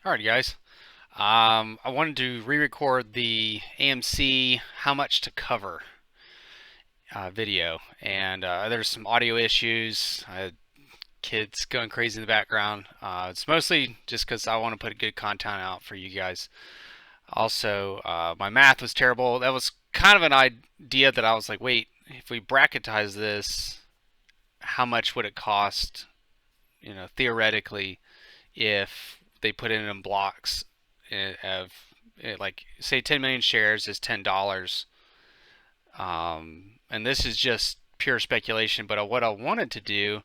Alright, guys. I wanted to re-record the AMC How Much to Cover video, and there's some audio issues. Kids going crazy in the background. It's mostly just because I want to put good content out for you guys. Also, my math was terrible. That was kind of an idea that I was like, wait, if we bracketize this, how much would it cost, theoretically, if they put it in blocks of like say 10 million shares is $10, and this is just pure speculation. But what I wanted to do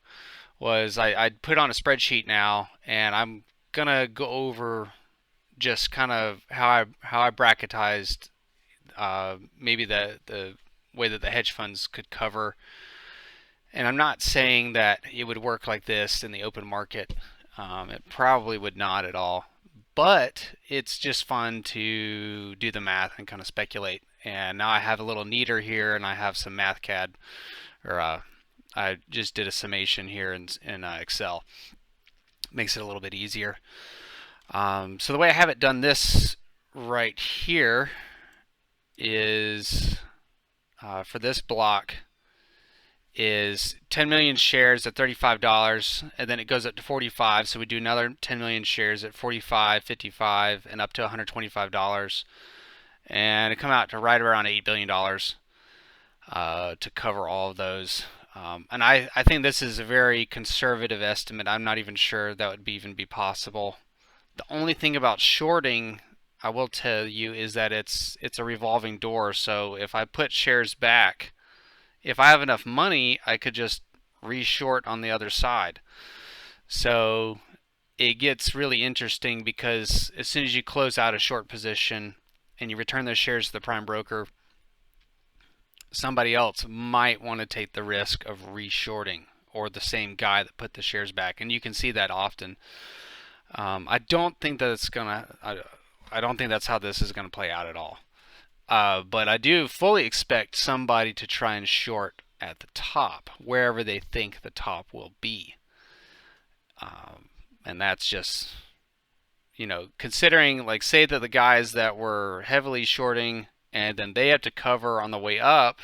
was I'd put on a spreadsheet now, and I'm gonna go over just kind of how I bracketized maybe the way that the hedge funds could cover. And I'm not saying that it would work like this in the open market. It probably would not at all. But it's just fun to do the math and kind of speculate. And now I have a little neater here, and I have some MathCAD, or I just did a summation here in Excel. Makes it a little bit easier. So the way I have it done this right here is for this block is 10 million shares at $35, and then it goes up to 45. So we do another 10 million shares at 45, 55, and up to $125, and it come out to right around $8 billion to cover all of those. And I think this is a very conservative estimate. I'm not even sure that would even be possible. The only thing about shorting, I will tell you, is that it's a revolving door. So if I put shares back, if I have enough money, I could just re-short on the other side. So it gets really interesting because as soon as you close out a short position and you return those shares to the prime broker, somebody else might want to take the risk of re-shorting, or the same guy that put the shares back, and you can see that often. I don't think that it's gonna. I don't think that's how this is gonna play out at all. But I do fully expect somebody to try and short at the top, wherever they think the top will be. And that's just, considering, like, say that the guys that were heavily shorting and then they have to cover on the way up,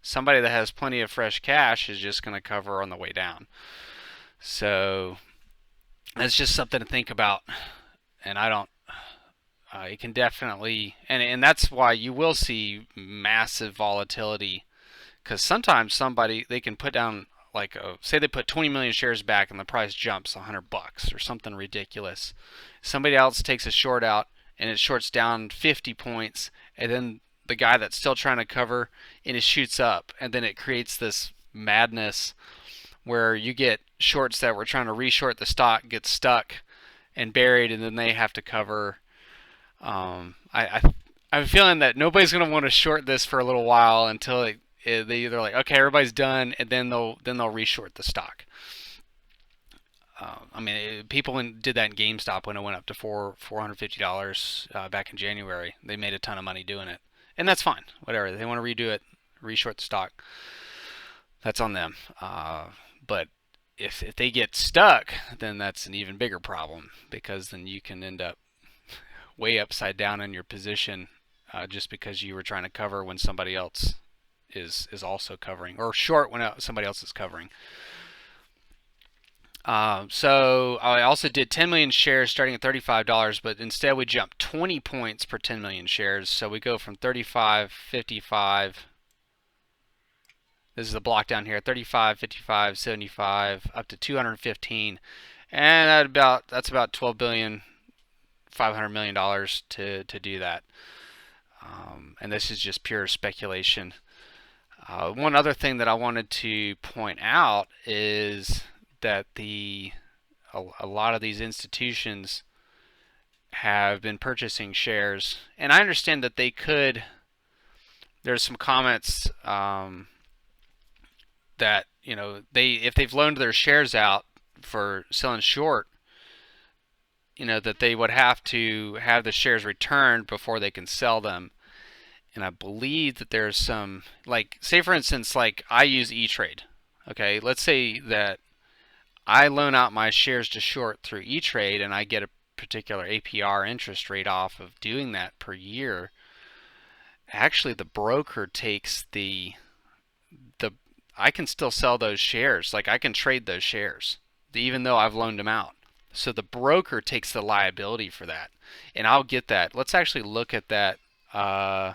somebody that has plenty of fresh cash is just going to cover on the way down. So that's just something to think about. And I don't, it can definitely, and that's why you will see massive volatility, because sometimes somebody, they can put down, like, say they put 20 million shares back and the price jumps $100 or something ridiculous. Somebody else takes a short out and it shorts down 50 points, and then the guy that's still trying to cover, and it shoots up, and then it creates this madness where you get shorts that were trying to reshort the stock get stuck and buried, and then they have to cover. I'm feeling that nobody's going to want to short this for a little while until they either, like, okay, everybody's done, and then they'll reshort the stock. I mean, people did that in GameStop when it went up to $450 back in January. They made a ton of money doing it, and that's fine. Whatever, they want to redo it, reshort the stock. That's on them. But if they get stuck, then that's an even bigger problem, because then you can end up way upside down in your position just because you were trying to cover when somebody else is also covering, or short when somebody else is covering. So I also did 10 million shares starting at $35, but instead we jumped 20 points per 10 million shares. So we go from 35, 55. This is the block down here, 35, 55, 75, up to 215, and that's about $12 billion, $500 million to do that. And this is just pure speculation. One other thing that I wanted to point out is that a lot of these institutions have been purchasing shares, and I understand that they could. There's some comments that, if they've loaned their shares out for selling short, that they would have to have the shares returned before they can sell them. And I believe that there's some, like, say for instance, like, I use E-Trade. Okay, let's say that I loan out my shares to short through E-Trade, and I get a particular APR interest rate off of doing that per year, actually the broker takes the I can still sell those shares. Like I can trade those shares even though I've loaned them out. So the broker takes the liability for that. And I'll get that. Let's actually look at that uh,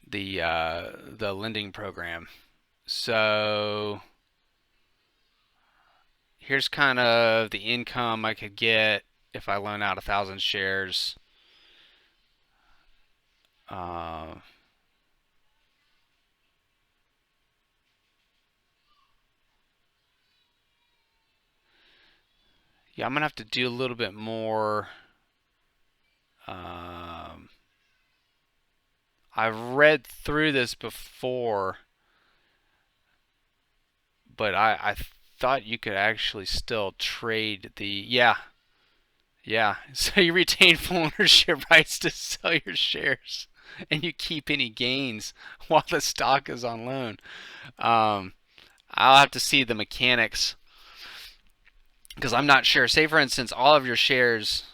the lending program. So here's kind of the income I could get if I loan out 1,000 shares. Yeah, I'm gonna have to do a little bit more. I've read through this before, but I thought you could actually still trade the yeah. So you retain full ownership rights to sell your shares, and you keep any gains while the stock is on loan. I'll have to see the mechanics because I'm not sure. Say for instance, all of your shares,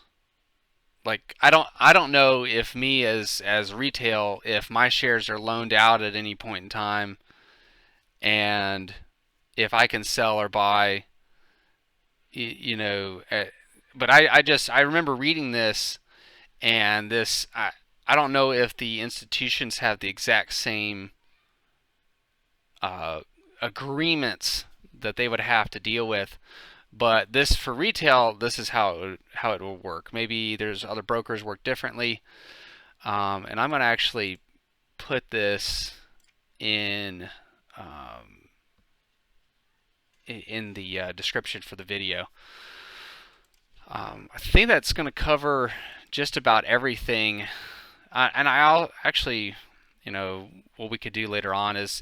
like I don't know if me as retail, if my shares are loaned out at any point in time, and if I can sell or buy, you know. But I remember reading this, and I don't know if the institutions have the exact same agreements that they would have to deal with. But this for retail, this is how it will work. Maybe there's other brokers work differently, and I'm going to actually put this in the description for the video. I think that's going to cover just about everything. And I'll actually, what we could do later on is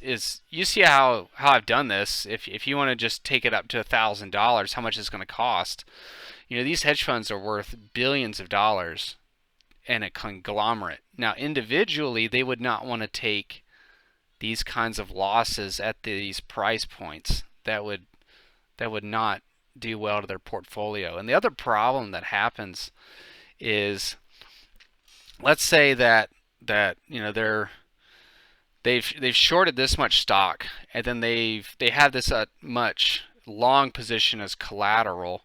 you see how I've done this. If you want to just take it up to $1,000, how much it's going to cost? These hedge funds are worth billions of dollars in a conglomerate. Now, individually, they would not want to take these kinds of losses at these price points. That would not do well to their portfolio. And the other problem that happens is, let's say that they've shorted this much stock, and then they have this much long position as collateral,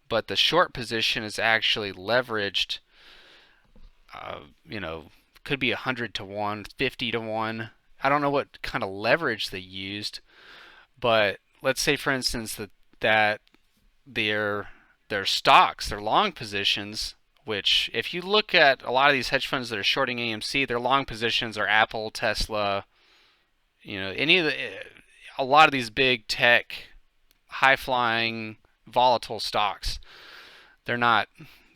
but the short position is actually leveraged. Could be 100 to 1, 50 to 1. I don't know what kind of leverage they used, but let's say, for instance, that their stocks, their long positions, which if you look at a lot of these hedge funds that are shorting AMC, their long positions are Apple, Tesla, a lot of these big tech, high-flying, volatile stocks. They're not,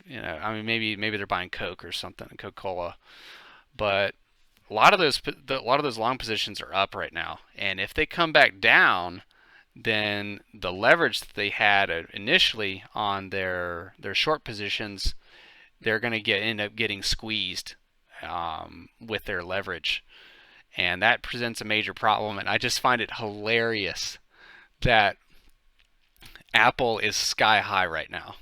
maybe they're buying Coke or something, Coca-Cola, but a lot of those long positions are up right now, and if they come back down, then the leverage that they had initially on their short positions, they're going to end up getting squeezed with their leverage, and that presents a major problem. And I just find it hilarious that Apple is sky high right now.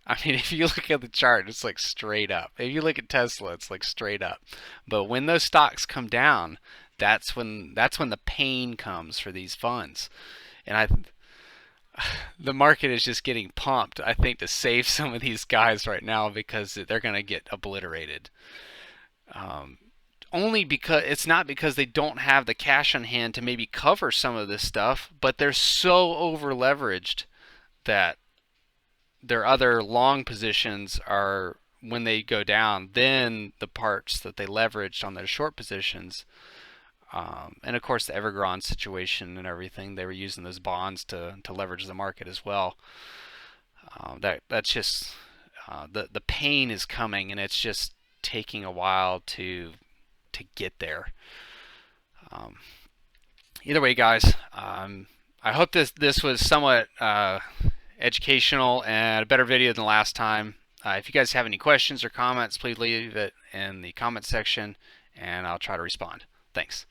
I mean, if you look at the chart, it's like straight up. If you look at Tesla, it's like straight up. But when those stocks come down, that's when the pain comes for these funds. And the market is just getting pumped, I think, to save some of these guys right now because they're going to get obliterated. Only because it's not because they don't have the cash on hand to maybe cover some of this stuff, but they're so over leveraged that their other long positions are, when they go down, then the parts that they leveraged on their short positions. And of course the Evergrande situation and everything, they were using those bonds to leverage the market as well. That's just the pain is coming, and it's just taking a while to get there. Either way, guys, I hope this was somewhat educational and a better video than last time. If you guys have any questions or comments, please leave it in the comment section, and I'll try to respond. Thanks.